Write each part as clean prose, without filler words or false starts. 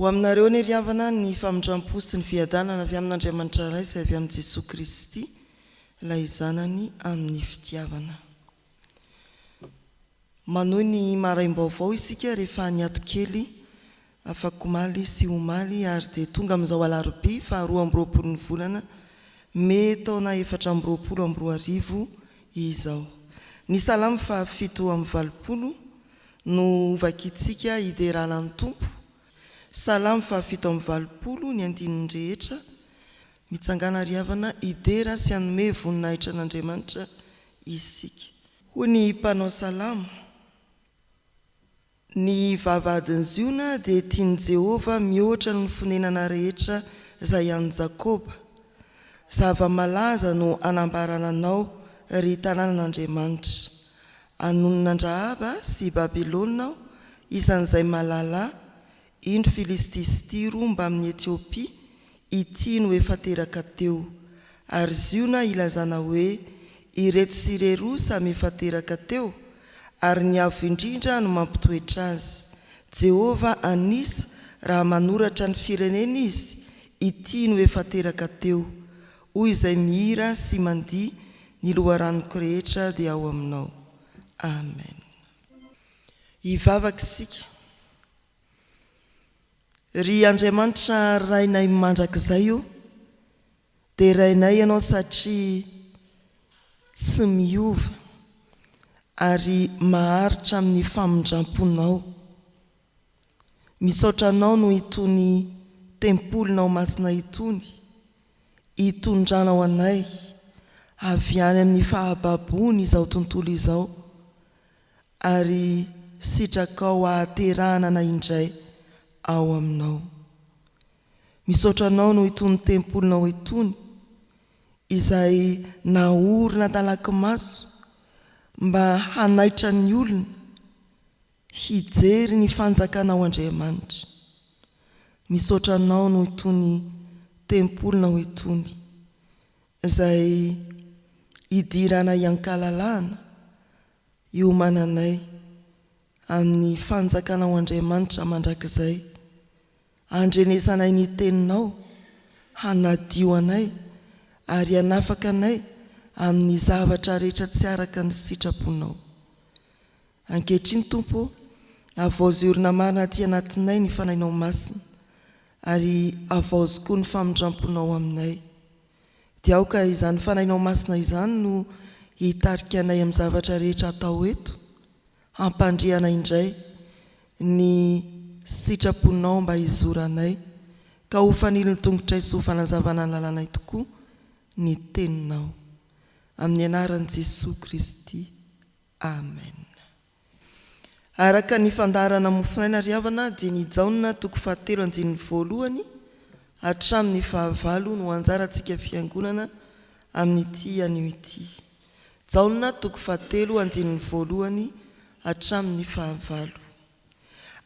aminareo ny riavana ny famindram-po sy ny fiadanana avy amin'Andriamanitra ray sy avy amin'i Jesosy Kristy ilay zanany amin'ny fitiavana. Manohy ny maraim-baovao isika rehefa ny atokely afakomaly sy omaly ary dia tonga amin'izao alarobia fa 12 ny volana May taona 2024 izao. Ny salamo fa 7:20 no vakitsika hiderana amin'ny tompo. Salamo fa 7:20 ny andininy rehetra mitsangana riavana idera sy anome voninahitra an'Andriamanitra isika. Hoy ny mpanao salamo: ny vavahadin'ny ziona dia tiany Jehova mihoatra ny fonenana rehetra izay an'i Jakoba. Zava-malaza no anambarana anao ry tanànan'Andriamanitra. Anonon'Andrahaba sy Babilôna isan'izay malala, indro Filistia sy Tiro mba amin'ny Etiopia ity no efa teraka teo. Ary ziona ilazana hoe ireto sy ireroa samy efa teraka teo, ary ny avo indrindra no mampitoetra azy. Jehova anisa raha manoratra ny firenena izy, ity no efa teraka teo. Hoy izay mihira sy mandihy, ny loharanoko rehetra dia ao aminao. Amen. Hivavaka isika. Ry Andriamanitra rainay mandrakizay io, dia rainay ianao satria tsy miova ary maharitra amin'ny famindramponao. Misaotra anao no itony tempolinao masina itony, itondranao anay avy any amin'ny fahababony izao tontolo izao, ary sitrakao ahaterahana anay indray ao aminao. Misaotra anao no itony tempolinao itony izay naorina talaky maso mba hanaitra ny olona hijery ny fanjakanao Andriamanitra. Misaotra anao no itony tempolinao itony izay idiranay ankalalahana iomananay amin'ny fanjakanao Andriamanitra mandrakizay. Andrenesanay ny teninao, hanadio anay ary hanafaka anay amin'ny zavatra rehetra tsy araka ny sitraponao. Ankehitriny Tompo, avaoziorina marina aty anatinay ny fanahinao masina, ary avaozy koa ny famindramponao aminay. Dia aoka izany fanahinao masina izany no hitarika anay amin'ny zavatra rehetra atao eto, hampandrianay indray ny sitraponao mba hizoranay, ka ho fanilo ny tongotray sy ho fanazavana ny lalànay tokoa ny teninao. Amin'ny anaran'i Jesosy Kristy. Amen. Araka ny fandaharana mofinaina riavana dia ny Jaona 7:1 hatramin'ny 9 no anjarantsika fiangonana amin'ity anio ity. Jaona 7:1 hatramin'ny 9.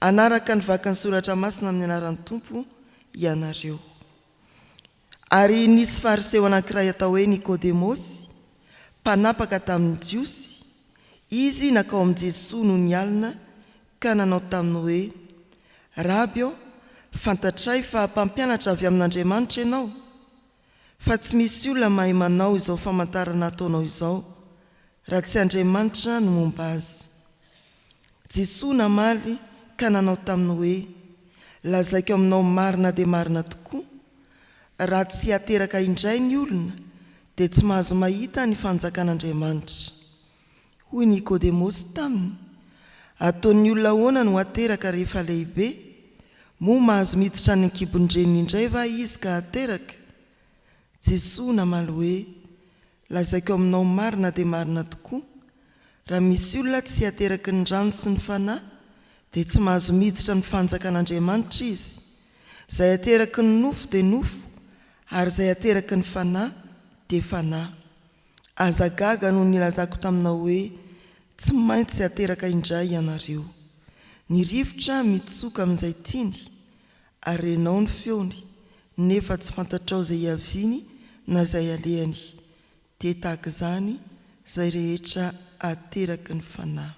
Anaraka ny vakan'ny soratra masina amin'ny anaran'ny Tompo ianareo. Ary nisy fariseo anankiray atao hoe Nikodemosy, mpanapaka tamin'ny Jiosy. Izy nakao amin'i Jesosy no nialina ka nanao taminy hoe: Rabi, fantatray fa mpampianatra avy amin'Andriamanitra ianao, fa tsy misy olona mahay manao izao famantarana ataonao izao raha tsy Andriamanitra no momba azy. Jesosy namaly ka nanao taminy hoe: lazaiko aminao marina dia marina tokoa, raha tsy hateraka indray ny olona dia tsy mahazo mahita ny fanjakan'Andriamanitra. Hoy Nikodemosy taminy: ataon'ny olona ahoana no hateraka rehefa lehibe? Moa mahazo miditra ny ankibon-dreniny indray va izy ka hateraka? Jesosy namaly hoe: lazaiko aminao marina dia marina tokoa, raha misy olona tsy hateraka ny rano sy ny fanahy dia tsy mahazo miditra ny fanjakan'Andriamanitra izy. Izay hateraka ny nofo dia nofo, ary izay hateraka ny fanahy dia fanahy. Aza gaga no nilazako taminao hoe tsy maintsy hateraka indray ianareo. Ny rivotra mitsoka amin'izay tiany, ary renao ny feony, nefa tsy fantatrao izay hiaviany na izay alehany. Dia tahaka izany izay rehetra hateraka ny fanahy.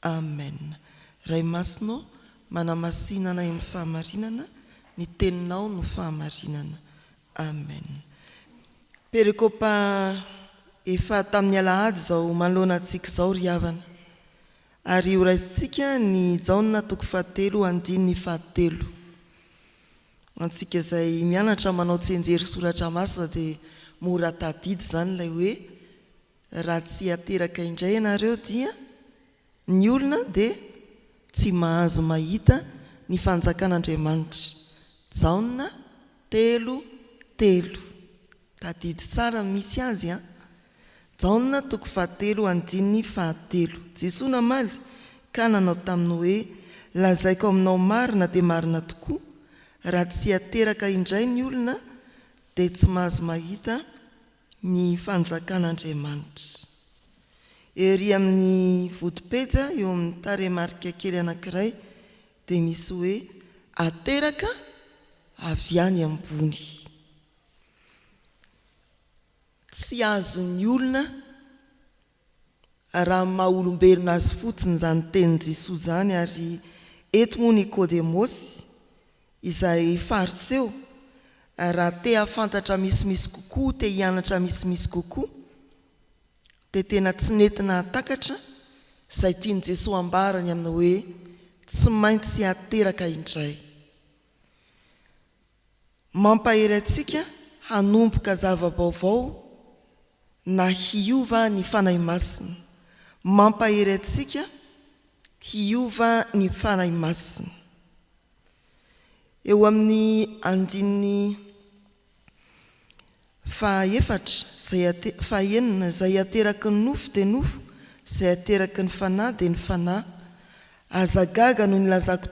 Amen. Ray masonao manamasinana amin'ny fahamarinana, ny teninao no fahamarinana. Amen. Perikopa efa tamin'ny alahady zao manoloana antsika zao ry havana. Ary horaisitsika ny Jaona 7:7. Antsika izay mianatra manao tsenjery soratra masina dia mora tadidy zany ilay hoe raha tsy ateraka indray ianareo dia ny olona dia tsy mahazo mahita ny fanjakan'Andriamanitra. Jaona 3:3. Tadidy tsara misy azy a. Jaona 7:7. Jesosy namaly ka nanao taminy hoe lazaiko aminao marina dia marina tokoa, raha tsy ateraka indray ny olona dia tsy mahazo mahita ny fanjakan'Andriamanitra. Ery amin'ny vodipeja eo amin'ny taremarika kely anankiray dia misy hoe ateraka avy any ambony. Tsy azon'ny olona raha maha-olombelona azy fotsiny zany tenin Jesosy zany. Ary eto moa Nikodemosy izay fariseo, raha te hafantatra misimisy kokoa, te hianatra misimisy kokoa, dia tena tsy nentina hatakatra izay tiany Jesosy ambarany amina hoe tsy maintsy ateraka indray. Mampahery antsika hanomboka zava-baovao na hiova ny fanahy masina. Mampahery antsika hiova ny fanahy masina. Eo amin'ny andininy fahaenina izay ateraky ny nofo dia nofo, izay ateraky ny fanahy dia ny fanahy. Azagaga no nilazako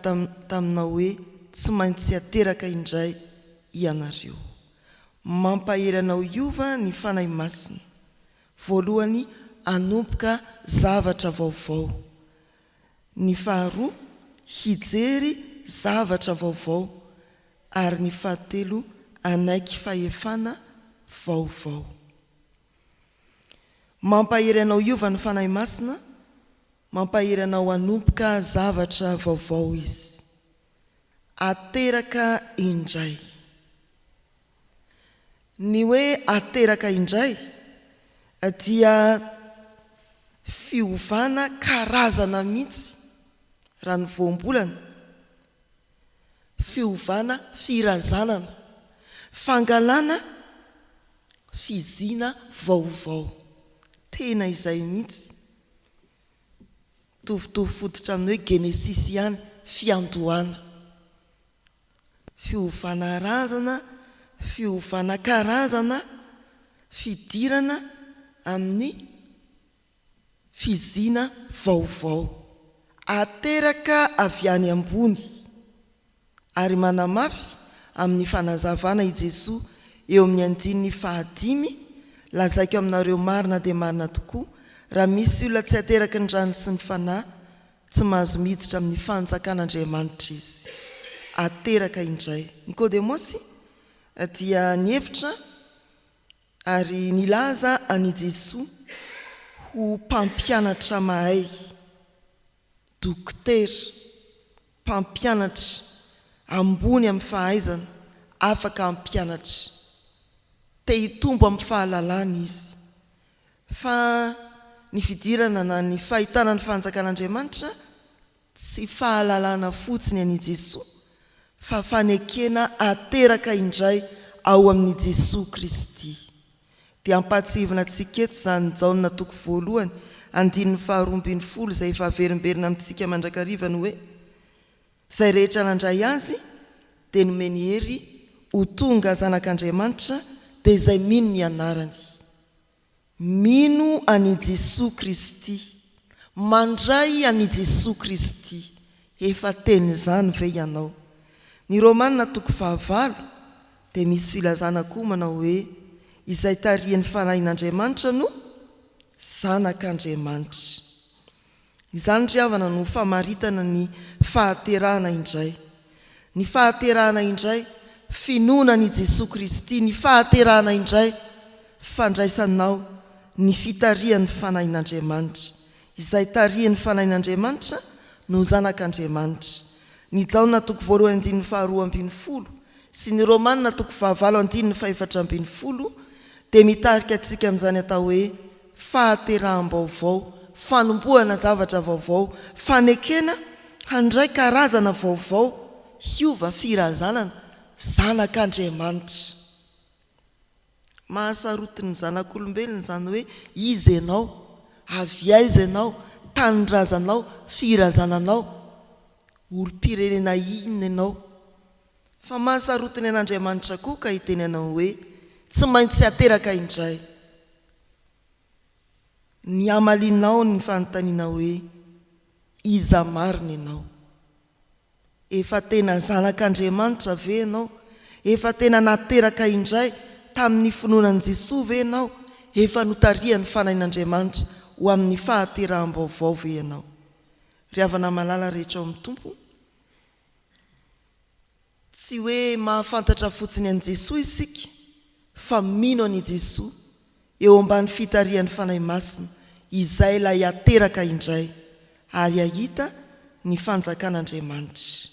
taminao hoe tsy maintsy ateraka indray ianareo. Mampahery anao hiova ny fanahy masina. Voalohany, anomboka zavatra vaovao. Ny faharoa, hijery zavatra vaovao. Ary ny fahatelo, anaiky fahefana vaovao. Mampahery anao hiova ny fanahy masina, mampahery anao hanomboka zavatra vaovao izy. Ateraka indray. Ny hoe ateraka indray dia fiovana karazana mihitsy raha ny voambolana. Fiovana firazanana, fangalana fizina vaovao. Tena izay mihitsy. Tovitovy fototra amin'ny hoe Genesisy ihany, fiandohana. Fiovana razana, fiovana karazana, fidirana amin'ny fizina vaovao. Ateraka avy any ambony. Ary manamafy amin'ny fanazavana i Jesosy eo amin'ny andininy 5, lazaiko aminareo marina dia marina tokoa, raha misy olona tsy ateraky ny rano sy ny fanahy, tsy mahazo miditra amin'ny fanjakan'Andriamanitra izy. Ateraka indray. Nikodemosy dia nihevitra ary nilaza any Jesosy ho mpampianatra mahay, dokotera, mpampianatra ambony amin'ny fahaizana, afaka ampianatra. Te hitombo amin'ny fahalalana izy. Fa ny fidirana na ny fahitana ny fanjakan'Andriamanitra tsy fahalalana fotsiny any Jesosy, fa fanekena ateraka indray ao amin'ny Jesosy Kristy. Dia ampatsivina antsika eto zany Jaona 1:12 izay efa averimberina amintsika mandrakariva ny hoe izay rehetra nandray azy dia nomeny hery ho tonga zanak'Andriamanitra dia izay mino ny anarany. Mino any Jesosy Kristy, mandray any Jesosy Kristy. Efa teny izany ve ianao? Ny Romanina 5:9 dia misy filazana koa manao hoe izay tarihan'ny fanahin'Andriamanitra no zanak'Andriamanitra. Izany ry havana no famaritana ny fahaterahana indray. Ny fahaterahana indray, finonany Jesosy Kristy. Ny fahaterahana indray, fandraisanao ny fitarihan'ny fanahin'Andriamanitra. Izay tarihan'ny fanahin'Andriamanitra no zanak'Andriamanitra. ny Jaona toko 2:12 sy ny Romanina toko 9:7 dia mitarika antsika amin'izany atao hoe fahateraham-baovao, fanombohana zavatra vaovao, fanekena handray karazana vaovao, hiova firazanana zanak'Andriamanitra. Mahasarotiny zanak'olombelona izany hoe izy ianao, avy aiza ianao, tanindrazanao, firazananao, olo-pirenena inona ianao. Fa mahasarotiny an'Andriamanitra koa ka hiteny anao hoe tsy maintsy ateraka indray. Ny amalinao ny fanontaniana hoe iza marina ianao. Efa tena zanak'Andriamanitra ve ianao? Efa tena nateraka indray tamin'ny finoanan'i Jesosy ve ianao? Efa notarihan'ny fanahin'Andriamanitra ho amin'ny fahateraham-baovao ve ianao? Ry havana malala rehetra ao amin'ny tompo, tsy hoe mahafantatra fotsiny an'i Jesosy isika, fa mino an'i Jesosy eo ambany fitarihan'ny fanahy masina, izay ilay ateraka indray ary ahita ny fanjakan'Andriamanitra.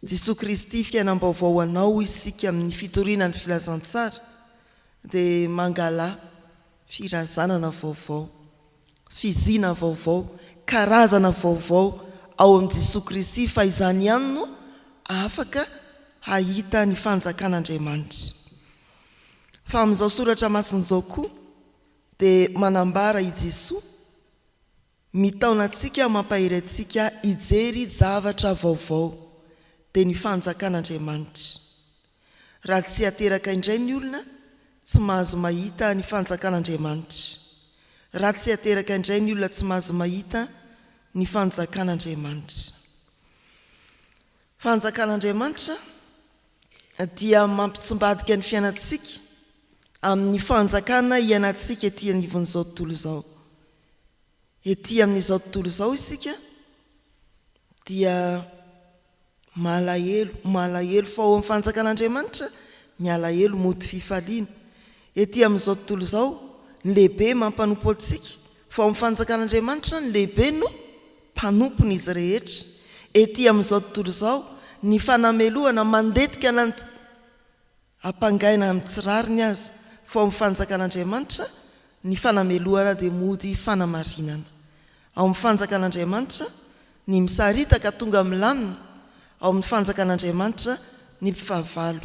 Jesosy Kristy fiainam-baovao anao isika amin'ny fitoriana ny filazantsara dia mangala firazanana vaovao, fizina vaovao, karazana vaovao ao amin'i Jesosy Kristy, fa izany ihany no afaka ahita ny fanjakan'Andriamanitra. Fa amin'izao soratra masin'izao koa dia manambara i Jesosy mitaona antsika, mampahiry antsika hijery zavatra vaovao, dia ny fanjakan'Andriamanitra. Raha tsy ateraka indray ny olona, tsy mahazo mahita ny fanjakan'Andriamanitra. Raha tsy ateraka indray ny olona, tsy mahazo mahita ny fanjakan'Andriamanitra. Fanjakan'Andriamanitra dia mampitsimbadika ny fiainantsika amin'ny fanjakana ianantsika ety anivon'izao tontolo izao. Ety amin'izao tontolo izao isika dia malahelo fa ao amin'ny fanjakan'Andriamanitra ny alahelo mody fifaliana. Ety amin'izao tontolo izao ny lehibe mampanompo antsika, fa ao amin'ny fanjakan'Andriamanitra ny lehibe no mpanompony izy rehetra. Ety amin'izao tontolo izao ny fanamelohana mandetika ampangaina amin'ny tsirariny azy, fa ao amin'ny fanjakan'Andriamanitra ny fanamelohana dia mody fanamarinana. Ao amin'ny fanjakan'Andriamanitra ny misaritaka tonga milamina, ao amin'ny fanjakan'Andriamanitra ny mpifahavalo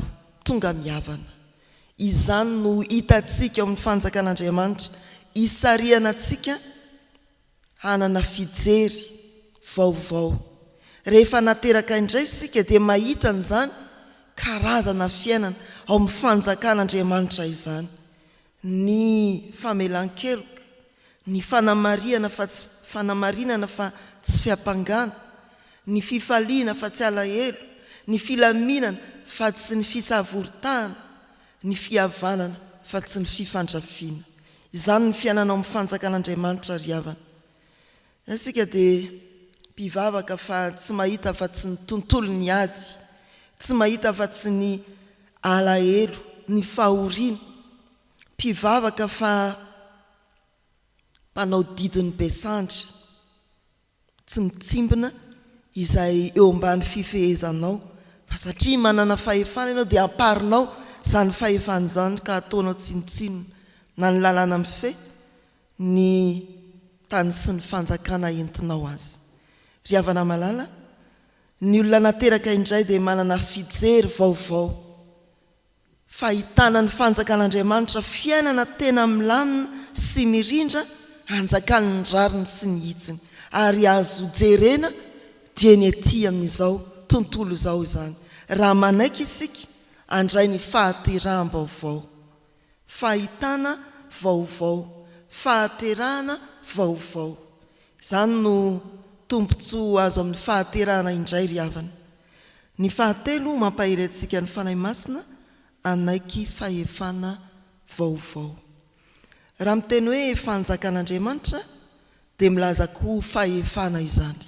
tonga mihavana. Izany no hitantsika ao amin'ny fanjakan'Andriamanitra, hisariana antsika hanana fijery vaovao. Rehefa nateraka indray isika dia mahita an'izany karazana fiainana ao amin'ny fanjakan'Andriamanitra izany. Ny famelan-keloka, ny fanamarinana fa tsy fiampangana, ny fifaliana fa tsy alahelo, ny filaminana fa tsy ny fisavoritahana, ny fihavanana fa tsy ny fifandrafiana. Izany ny fiainana ao amin'ny fanjakan'Andriamanitra ry havana. Isika dia mpivavaka fa tsy mahita fa tsy ny tontolo ny ady, tsy mahita fa tsy ny alahelo, ny fahoriana. Mpivavaka fa mpanao didiny besandry, tsy mitsimbina izay eo ambany fifehezanao, fa satria manana fahefana ianao dia amparinao izany fahefana izany ka ataonao tsinotsinona na ny lalàna mifehy ny tany sy ny fanjakana entinao azy. Ry havana malala, ny olona nateraka indray dia manana fijery vaovao, fahitana ny fanjakan'Andriamanitra, fiainana tena milamina sy mirindra, hanjakany ny rariny sy ny hitsiny, ary azo jerena dia ny ety amin'izao tontolo izao izany. Raha manaiky isika andray ny fahateraham-baovao, fahitana vaovao, fahaterahana vaovao. Izany no tombontsoa azo amin'ny fahaterahana indray ry havana. Ny fahatelo mampahiry antsika ny fanahy masina, anaiky fahefana vaovao. Raha miteny hoe fanjakan'Andriamanitra dia milaza koa fahefana izany.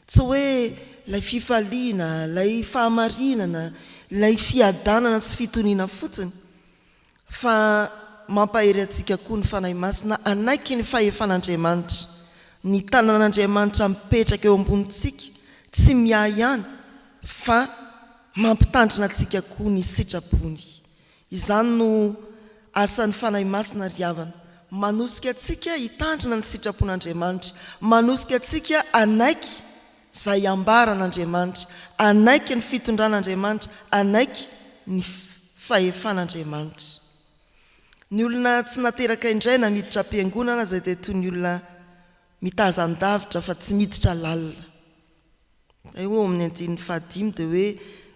Tsy hoe ilay fifaliana, ilay fahamarinana, ilay fiadanana sy fitoniana fotsiny, fa mampahery antsika koa ny fanahy masina, anaiky ny fahefan'Andriamanitra, ny tanan'Andriamanitra mipetraka eo ambonitsika, tsy miahy ihany fa mampitandrina antsika koa ny sitrapony. Izany no asan'ny fanahy masina ry havana, manosika antsika hitandrina ny sitrapon'Andriamanitra, manosika antsika anaiky izay ambaran'Andriamanitra, anaiky ny fitondran'Andriamanitra, anaiky ny fahefan'Andriamanitra. Ny olona tsy nateraka indray na miditra am-piangonana izay dia toy ny olona mitazan-davitra fa tsy miditra lalina. Zay hoe amin'ny andininy fahadimy dia hoe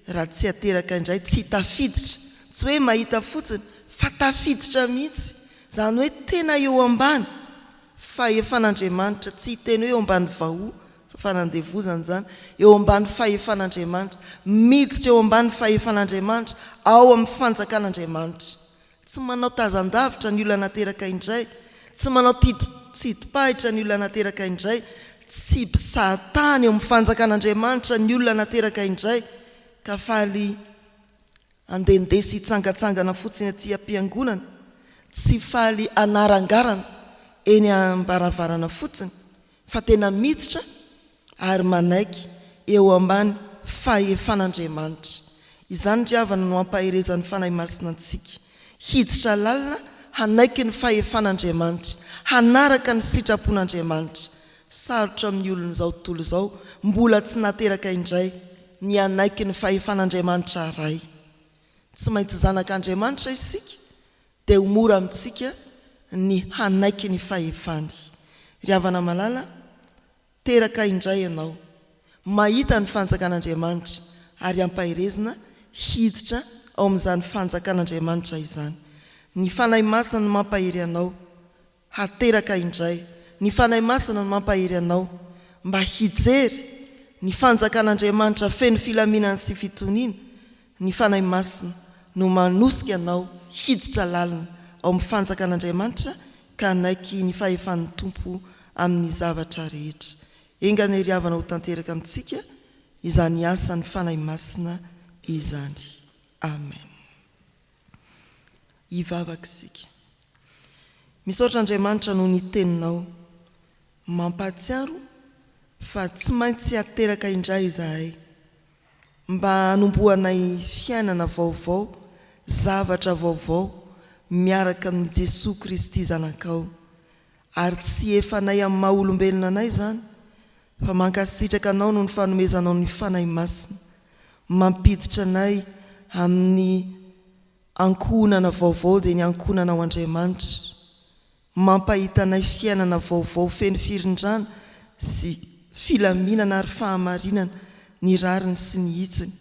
raha tsy ateraka indray tsy tafiditra, tsy hoe mahita fotsiny fa tafiditra mihitsy, izany hoe tena eo ambany fahefan'Andriamanitra, tsy tena hoe eo ambany vahoa fa fanandevozana zany, eo ambany fahefan'Andriamanitra, miditra eo ambany fahefan'Andriamanitra, ao amin'ny fanjakan'Andriamanitra. Tsy manao tazan-davitra ny olona nateraka indray, tsy manao tsidipahitra ny olona nateraka indray, tsy mpisahatany eo amin'ny fanjakan'Andriamanitra ny olona nateraka indray, ka faly andendeha sy hitsangatsangana fotsiny aty am-piangonana, tsy faly anarangarana eny ambaravarana fotsiny, fa tena miditra ary manaiky eo ambany fahefan'Andriamanitra. Izany ry havana no ampaherezan'ny fanahy masina antsika, hiditra lalina hanaiky ny fahefan'Andriamanitra, hanaraka ny sitrapon'Andriamanitra. Sarotra amin'ny olona izao tontolo izao mbola tsy nateraka indray ny anaiky ny fahefan'Andriamanitra ray. Tsy maintsy zanak'Andriamanitra isika dia ho mora amintsika ny hanaiky ny fahefany. Ry havana malala, teraka indray ianao, mahita ny fanjakan'Andriamanitra ary ampaherezana hiditra ao amin'izany fanjakan'Andriamanitra izany. Ny fanahy masina no mampahery anao hateraka indray, ny fanahy masina no mampahery anao mba hijery ny fanjakan'Andriamanitra feno filaminana sy fitoniana. Ny fanahy masina no manosika anao hiditra lalina ao amin'ny fanjakan'Andriamanitra ka anaiky ny fahefan'ny tompo amin'ny zavatra rehetra. Engany ry havana ho tanteraka amintsika izany asan'ny fanahy masina izany. Amen. Hivavaka isika. Misaotra Andriamanitra noho ny teninao, mampatsiaro fa tsy maintsy ateraka indray izahay mba hanombohanay fiainana vaovao, zavatra vaovao miaraka amin'ny Jesosy Kristy zanakao, ary tsy efanay amin'ny maha-olombelona anay izany, fa mankasitraka anao no ny fanomezanao ny fanahy masina, mampiditra anay amin'ny ankonana vaovao dia ny ankonana ao Andriamanitra, mampahitanay fiainana vaovao feno firindrana sy filaminana ary fahamarinana ny rariny sy ny hitsiny,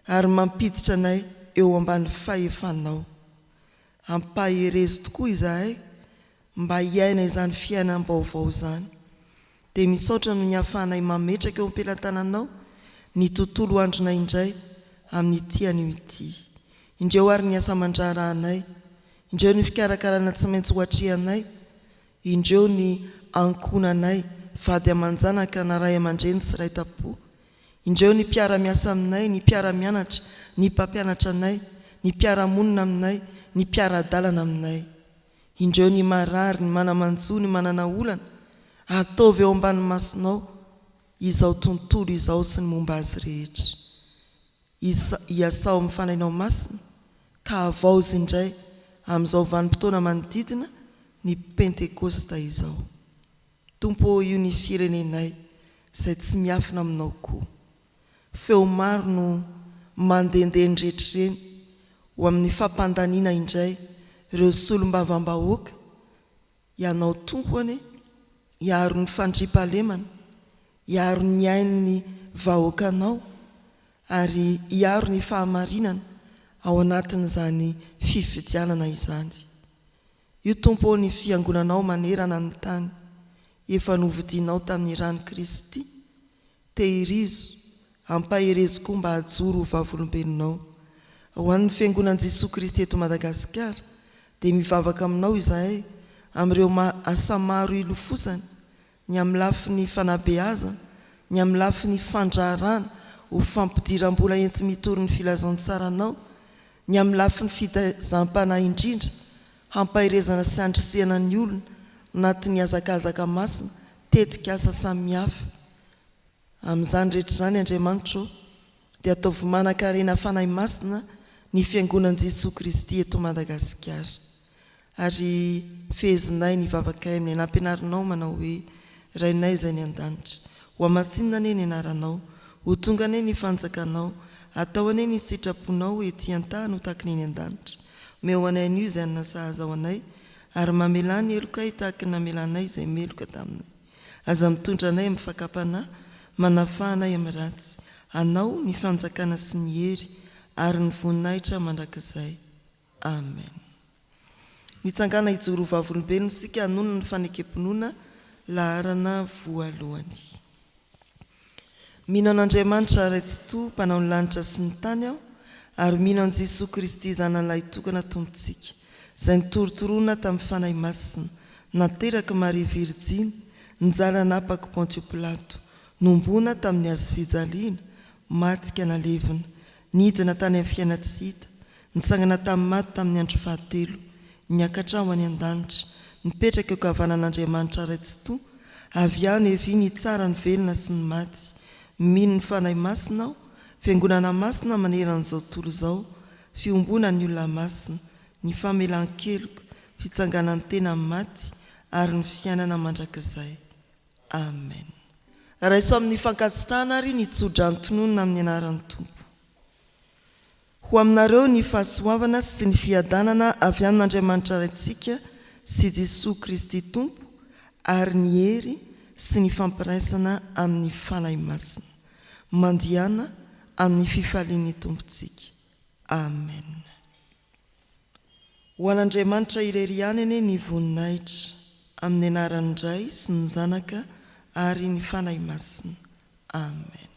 ary mampiditra anay eo ambany fahefanao. Ampaherezo tokoa izahay mba hiaina izany fiainam-baovao izany, dia misaotra no ny hahafahanay mametraka eo am-pelantananao ny tontolo andronay indray amin'ny ity anio ity. Indreo ary ny asa mandraranay, indreo ny fikarakarana tsy maintsy ho atrehanay, indreo ny ankonanay vady aman-janaka na ray aman-dreny sy ray tapo, indreo ny mpiara-miasa aminay, ny mpiara-mianatra, ny mpampianatra anay, ny mpiara-monina aminay, ny mpiara-dalana aminay, indreo ny marary, ny manamanjo, ny manana olana, ataovy eo ambany masonao izao tontolo izao sy ny momba azy rehetra. Hiasao amin'ny fanahinao masina ka havaozy indray amin'izao vanim-potoana manodidina ny Pentekosta izao. Tompo, io ny firenenay izay tsy miafina aminao koa. Feo maro no mandehandeha ny rehetrareny ho amin'ny fampandaniana indray ireo solombavam-bahoaka, ianao tompony, hiaro ny fandriampahalemana, hiaro ny ain'ny vahoakanao, ary hiaro ny fahamarinana ao anatin'izany fifidianana izany. Io tompo ny fiangonanao manerana ny tany, efa novidianao tamin'ny rany Kristy, tehirizo, ampaherezo koa mba hajoro ho vavolombelonao. Ho an'ny fiangonan'i Jesosy Kristy eto Madagasikara, dia mivavaka aminao izahay amin'ireo asa maro ilofosany, ny amin'ny lafin'ny fanabeazana, ny amin'ny lafin'ny fandraharana ho fampidiram-bola enti-mitory ny filazantsaranao, ny amin'ny lafin'ny fitazam-panahy indrindra, hampaherezana sy andrisihana ny olona anatin'ny azakazaka masina, tetika asa samihafa. Amin'izany rehetra izany Andriamanitra, dia ataovy manan-karena fanahy masina ny fiangonan'i Jesosy Kristy eto Madagasikara. Ary fehezinay ny vavakay amin'ny nampianarinao manao hoe rainay izay ny an-danitra. Ho amasinina ane ny anaranao, ho tonga ane ny fanjakanao, atao ane ny sitraponao ety an-tany ho tahaka ny an-danitra. Meo anay an'io izay nasahaza ao anay, ary mamela ny elokay tahaka ny namelanay izay meloka taminay. Aza mitondra anay amin'ny fakapana, manafahanay amin'ny ratsy. Anao ny fanjakana sy ny hery, ary ny voninahitra mandrakizay. Amen. Mitsangana hijoro vavolombelona isika hanonana ny fanekempinoana laharana voalohany. Mino an'Andriamanitra raitsi-to mpanao ny lanitra sy ny tany aho, ary mino an' Jesosy Kristy zanan'ilay tokana tompontsika, izay nitorotoroana tamin'ny fanahy masina, nateraka Maria Virjiny, nijaly anapaka Pontio Pilato, nombona tamin'ny hazofijaliana, maty ka nalevina, nidina tany amin'ny fiaina tsy hita, nitsangana tamin'ny maty tamin'ny andro fahatelo, niakatra ho any an-danitra, nipetraka eo kavanan'Andriamanitra raitsi-to, avy any evy ny tsara ny velona sy ny maty. Mino ny fanahy masina aho, fiangonana masina maneran'izao tontolo izao, fiombona ny olona masina, ny famelan-keloka, fitsanganan'ny tena maty, ary ny fiainana mandrakizay. Amen. Raiso amin'ny fankasitrahana ary ny tsodranotononona amin'ny anaran'ny Tompo. Ho aminareo ny fahasoavana sy ny fiadanana avy amin'Andriamanitra raintsika sy Jesosy Kristy Tompo, ary ny hery sy ny fampiraisana amin'ny fanahy masina. Mandiana amin'ny fifalian'ny Tompontsika. Amen. Ho an'Andriamanitra irery ihany ane ny voninahitra, amin'ny anaran'ny Ray sy ny Zanaka ary ny fanahy masina. Amen.